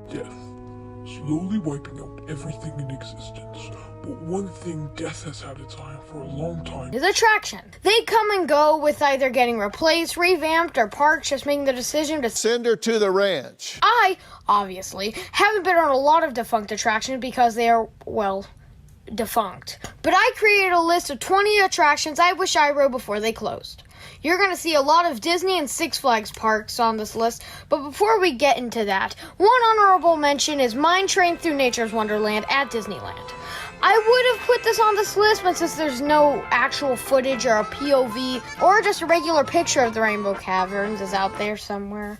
Death, slowly wiping out everything in existence. But one thing death has had its eye on for a long time is attraction. They come and go with either getting replaced, revamped, or parks just making the decision to send her to the ranch. I, obviously, haven't been on a lot of defunct attractions because they are, well, defunct. But I created a list of 20 attractions I wish I rode before they closed. You're going to see a lot of Disney and Six Flags parks on this list, but before we get into that, one honorable mention is Mine Train Through Nature's Wonderland at Disneyland. I would have put this on this list, but since there's no actual footage or a POV or just a regular picture of the Rainbow Caverns is out there somewhere,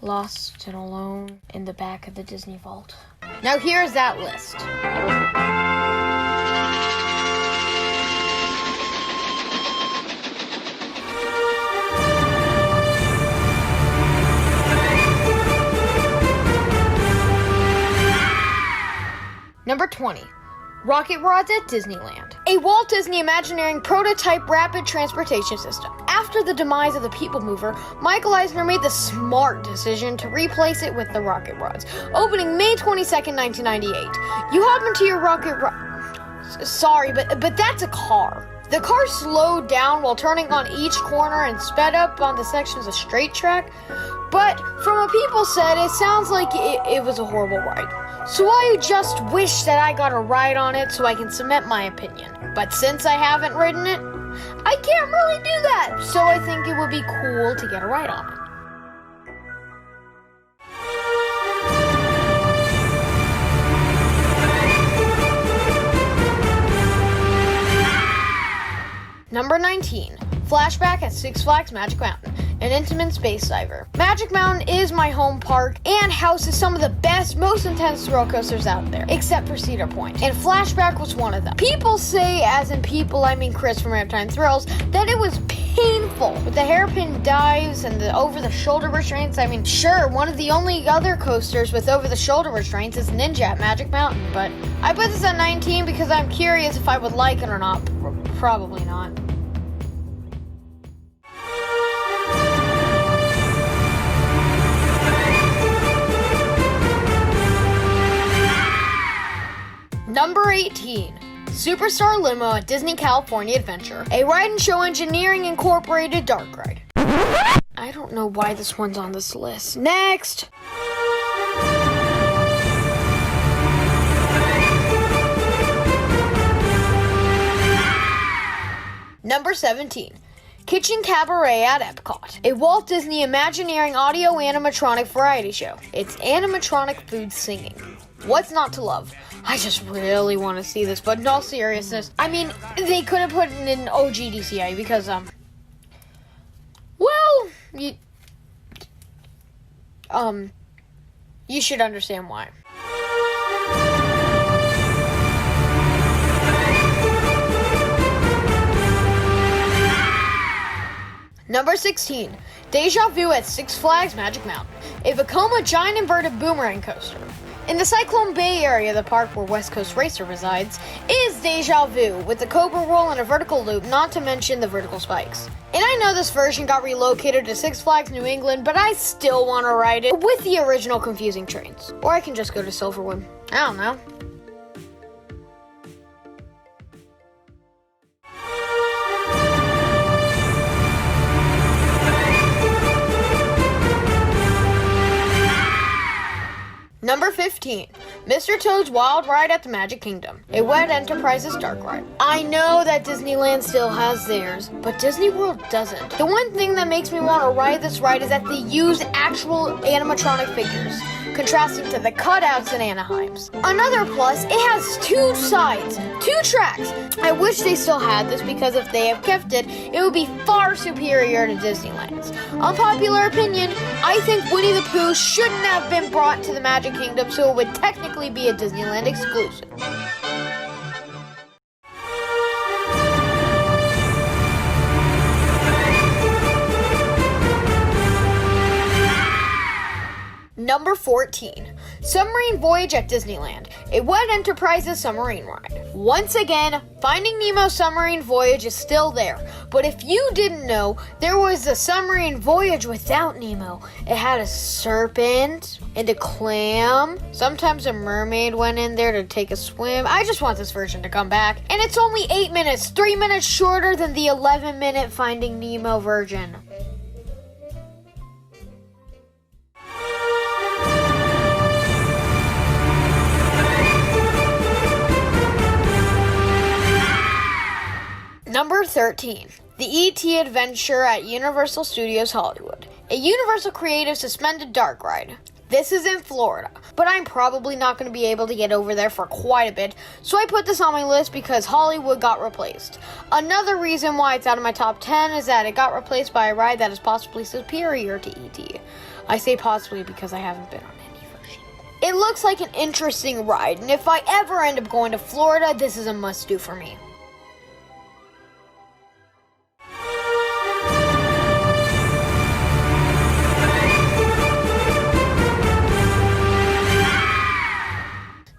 lost and alone in the back of the Disney Vault. Now here's that list. Number 20. Rocket Rods at Disneyland. A Walt Disney Imagineering prototype rapid transportation system. After the demise of the People Mover, Michael Eisner made the smart decision to replace it with the Rocket Rods, opening May 22nd, 1998. You hop into your Rocket Rod... Sorry, but that's a car. The car slowed down while turning on each corner and sped up on the sections of straight track, but from what people said, it sounds like it was a horrible ride. So I just wish that I got a ride on it so I can cement my opinion. But since I haven't ridden it, I can't really do that. So I think it would be cool to get a ride on it. Number 19. Flashback at Six Flags Magic Mountain, an intimate space diver. Magic Mountain is my home park and houses some of the best, most intense thrill coasters out there, except for Cedar Point, and Flashback was one of them. People say, as in people, I mean Chris from Airtime Thrills, that it was painful with the hairpin dives and the over-the-shoulder restraints. I mean, sure, one of the only other coasters with over-the-shoulder restraints is Ninja at Magic Mountain, but I put this at 19 because I'm curious if I would like it or not. Probably not. Number 18. Superstar Limo at Disney California Adventure, a ride and show engineering incorporated dark ride. I don't know why this one's on this list. Next! Number 17. Kitchen Cabaret at Epcot, a Walt Disney Imagineering audio animatronic variety show. It's animatronic food singing. What's not to love? I just really want to see this, but in all seriousness, I mean, they could have put it in OGDCI because, well, you should understand why. Number 16. Deja Vu at Six Flags Magic Mountain, a Vekoma giant inverted boomerang coaster. In the Cyclone Bay area of the park where West Coast Racer resides, is Deja Vu with the Cobra Roll and a vertical loop, not to mention the vertical spikes. And I know this version got relocated to Six Flags New England, but I still want to ride it with the original confusing trains. Or I can just go to Silverwood. I don't know. Number 15. Mr. Toad's Wild Ride at the Magic Kingdom, a Wet Enterprises dark ride. I know that Disneyland still has theirs, but Disney World doesn't. The one thing that makes me want to ride this ride is that they use actual animatronic figures, contrasting to the cutouts in Anaheim's. Another plus, it has two sides, two tracks. I wish they still had this because if they have kept it, it would be far superior to Disneyland's. Unpopular opinion, I think Winnie the Pooh shouldn't have been brought to the Magic Kingdom, so it would technically be a Disneyland exclusive. Number 4. 14. Submarine Voyage at Disneyland, a Wet Enterprises submarine ride. Once again, Finding Nemo Submarine Voyage is still there, but if you didn't know, there was a submarine voyage without Nemo. It had a serpent and a clam. Sometimes a mermaid went in there to take a swim. I just want this version to come back. And it's only 8 minutes, 3 minutes shorter than the 11-minute Finding Nemo version. Number 13. The E.T. Adventure at Universal Studios Hollywood, a Universal Creative suspended dark ride. This is in Florida, but I'm probably not going to be able to get over there for quite a bit, so I put this on my list because Hollywood got replaced. Another reason why it's out of my top 10 is that it got replaced by a ride that is possibly superior to E.T. I say possibly because I haven't been on any version. It looks like an interesting ride, and if I ever end up going to Florida, this is a must-do for me.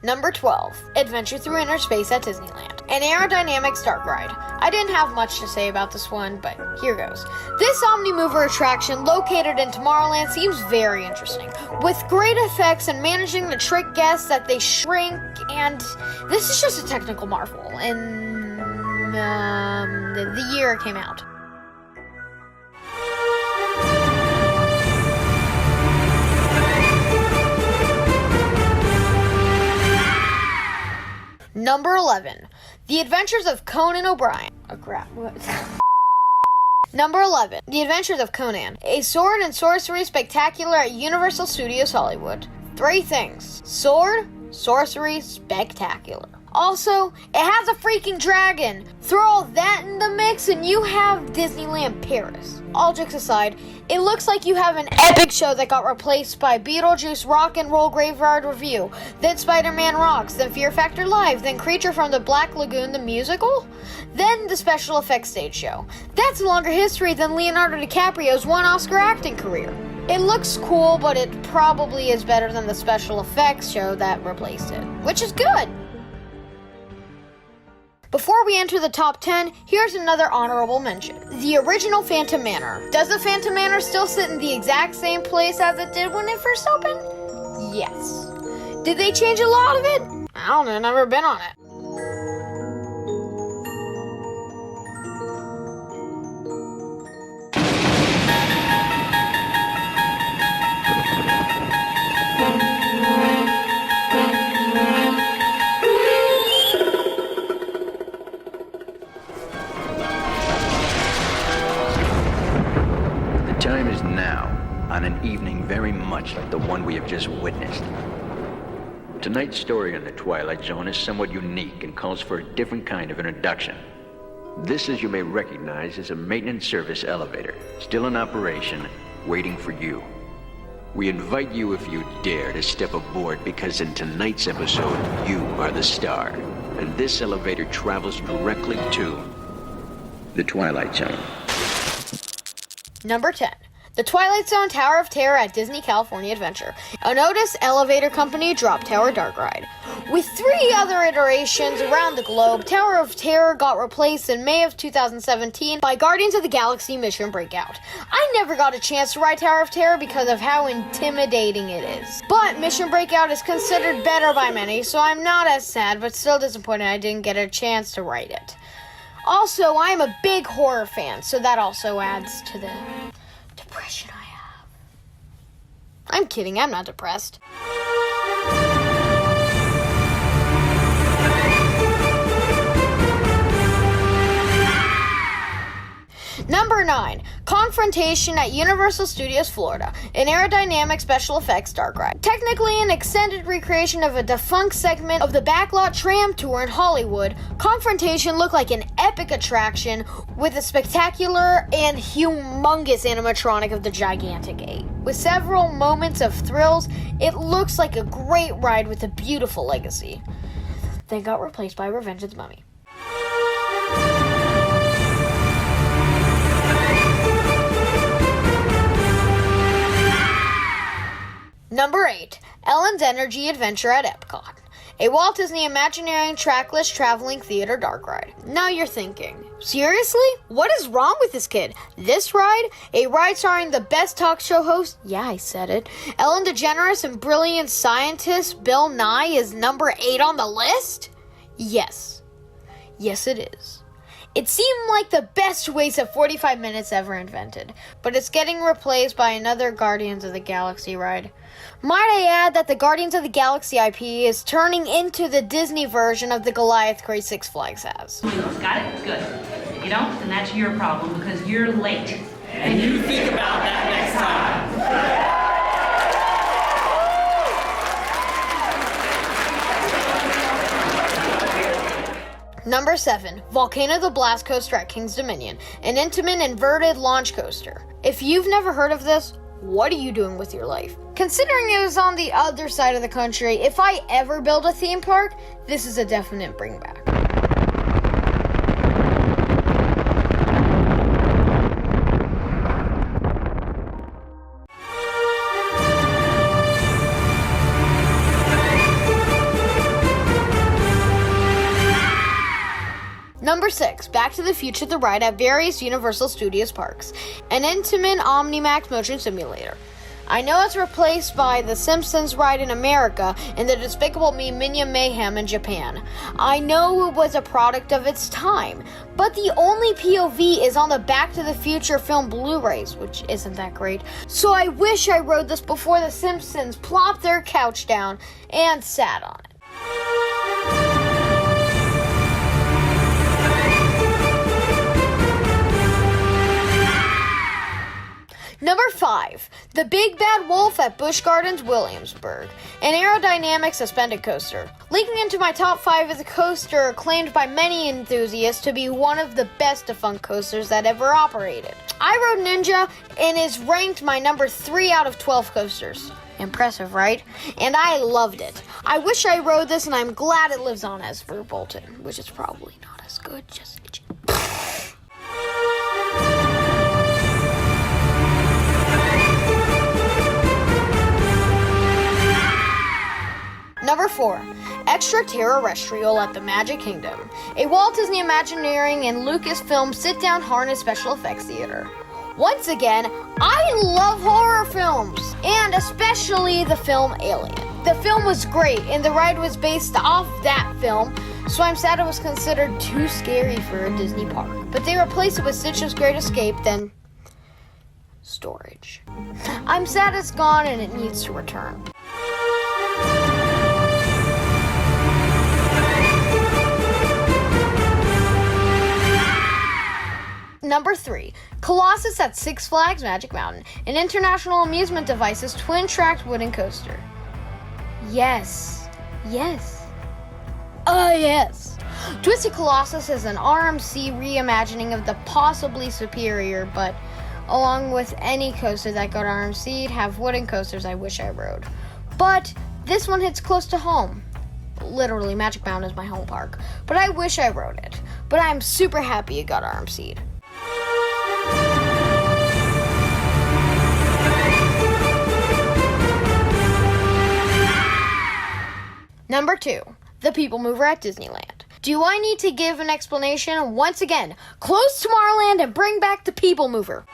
Number 12, Adventure Through Inner Space at Disneyland, an aerodynamics dark ride. I didn't have much to say about this one, but here goes. This Omnimover attraction located in Tomorrowland seems very interesting, with great effects and managing to trick guests that they shrink, and this is just a technical marvel, and the year it came out. Number 11, The Adventures of Conan O'Brien. Number 11, The Adventures of Conan, a sword and sorcery spectacular at Universal Studios Hollywood. 3 things: sword, sorcery, spectacular. Also, it has a freaking dragon. Throw all that in the mix and you have Disneyland Paris. All jokes aside, it looks like you have an epic show that got replaced by Beetlejuice Rock and Roll Graveyard Review, then Spider-Man Rocks, then Fear Factor Live, then Creature from the Black Lagoon the musical, then the special effects stage show. That's a longer history than Leonardo DiCaprio's one Oscar acting career. It looks cool, but it probably is better than the special effects show that replaced it, which is good. Before we enter the top 10, here's another honorable mention. The original Phantom Manor. Does the Phantom Manor still sit in the exact same place as it did when it first opened? Yes. Did they change a lot of it? I don't know, never been on it. The time is now, on an evening very much like the one we have just witnessed. Tonight's story on the Twilight Zone is somewhat unique and calls for a different kind of introduction. This, as you may recognize, is a maintenance service elevator, still in operation, waiting for you. We invite you, if you dare, to step aboard because in tonight's episode, you are the star. And this elevator travels directly to the Twilight Zone. Number 10. The Twilight Zone Tower of Terror at Disney California Adventure, an Otis Elevator Company Drop Tower Dark Ride. With 3 other iterations around the globe, Tower of Terror got replaced in May of 2017 by Guardians of the Galaxy Mission Breakout. I never got a chance to ride Tower of Terror because of how intimidating it is. But Mission Breakout is considered better by many, so I'm not as sad, but still disappointed I didn't get a chance to ride it. Also, I'm a big horror fan, so that also adds to the depression I have. I'm kidding, I'm not depressed. Number 9, Confrontation at Universal Studios Florida, an aerodynamic special effects dark ride. Technically an extended recreation of a defunct segment of the Backlot Tram Tour in Hollywood, Confrontation looked like an epic attraction with a spectacular and humongous animatronic of the Gigantic 8. With several moments of thrills, it looks like a great ride with a beautiful legacy. They got replaced by Revenge of the Mummy. Number 8. Ellen's Energy Adventure at Epcot. A Walt Disney Imagineering trackless traveling theater dark ride. Now you're thinking, seriously? What is wrong with this kid? This ride? A ride starring the best talk show host? Yeah, I said it. Ellen DeGeneres and brilliant scientist Bill Nye is number 8 on the list? Yes. Yes, it is. It seemed like the best waste of 45 minutes ever invented, but it's getting replaced by another Guardians of the Galaxy ride. Might I add that the Guardians of the Galaxy IP is turning into the Disney version of the Goliath crate Six Flags has. Got it? Good. If you don't, then that's your problem because you're late. And you think about that next time. Number 7. Volcano the Blast Coaster at King's Dominion, an intimate inverted launch coaster. If you've never heard of this, what are you doing with your life? Considering it was on the other side of the country, if I ever build a theme park, this is a definite bring back. Number 6, Back to the Future the ride at various Universal Studios parks, an intimate Omnimax motion simulator. I know it's replaced by the Simpsons ride in America and the Despicable Me Minion Mayhem in Japan. I know it was a product of its time, but the only POV is on the Back to the Future film Blu-rays, which isn't that great. So I wish I rode this before the Simpsons plopped their couch down and sat on it. Number 5, The Big Bad Wolf at Busch Gardens, Williamsburg, an aerodynamic suspended coaster. Linking into my top 5 is a coaster claimed by many enthusiasts to be one of the best defunct coasters that ever operated. I rode Ninja and is ranked my number 3 out of 12 coasters. Impressive, right? And I loved it. I wish I rode this and I'm glad it lives on as Verbolten, which is probably not as good, just Number 4, Extraterrestrial at the Magic Kingdom, a Walt Disney Imagineering and Lucasfilm sit-down harness special effects theater. Once again, I love horror films, and especially the film Alien. The film was great, and the ride was based off that film, so I'm sad it was considered too scary for a Disney park. But they replaced it with Stitch's Great Escape, then storage. I'm sad it's gone and it needs to return. Number 3, Colossus at Six Flags Magic Mountain, an international amusement device's twin-tracked wooden coaster. Yes. Yes. Yes. Twisted Colossus is an RMC reimagining of the possibly superior, but along with any coaster that got RMC'd, have wooden coasters I wish I rode. But this one hits close to home. Literally, Magic Mountain is my home park, but I wish I rode it. But I'm super happy it got RMC'd. Number 2, The People Mover at Disneyland. Do I need to give an explanation? Once again, close Tomorrowland and bring back the People Mover.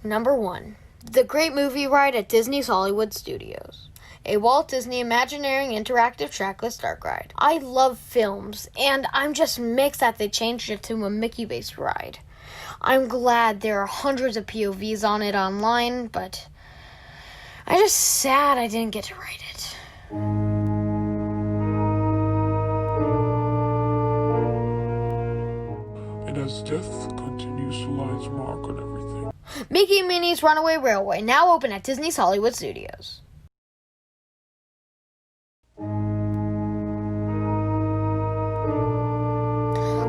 Number 1, The Great Movie Ride at Disney's Hollywood Studios, a Walt Disney Imagineering interactive trackless dark ride. I love films, and I'm just mixed that they changed it to a Mickey-based ride. I'm glad there are hundreds of POVs on it online, but I'm just sad I didn't get to ride it. And as death continues to lie its mark on everything. Mickey and Minnie's Runaway Railway, now open at Disney's Hollywood Studios.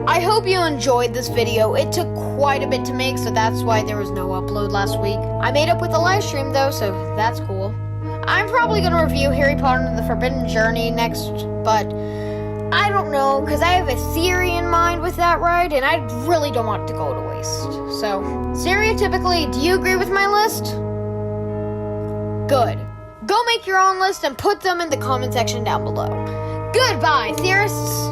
I hope you enjoyed this video. It took quite a bit to make, so that's why there was no upload last week. I made up with a live stream though, so that's cool. I'm probably going to review Harry Potter and the Forbidden Journey next, but I don't know, because I have a theory in mind with that ride, and I really don't want it to go to waste. So, stereotypically, do you agree with my list? Good. Go make your own list and put them in the comment section down below. Goodbye, theorists!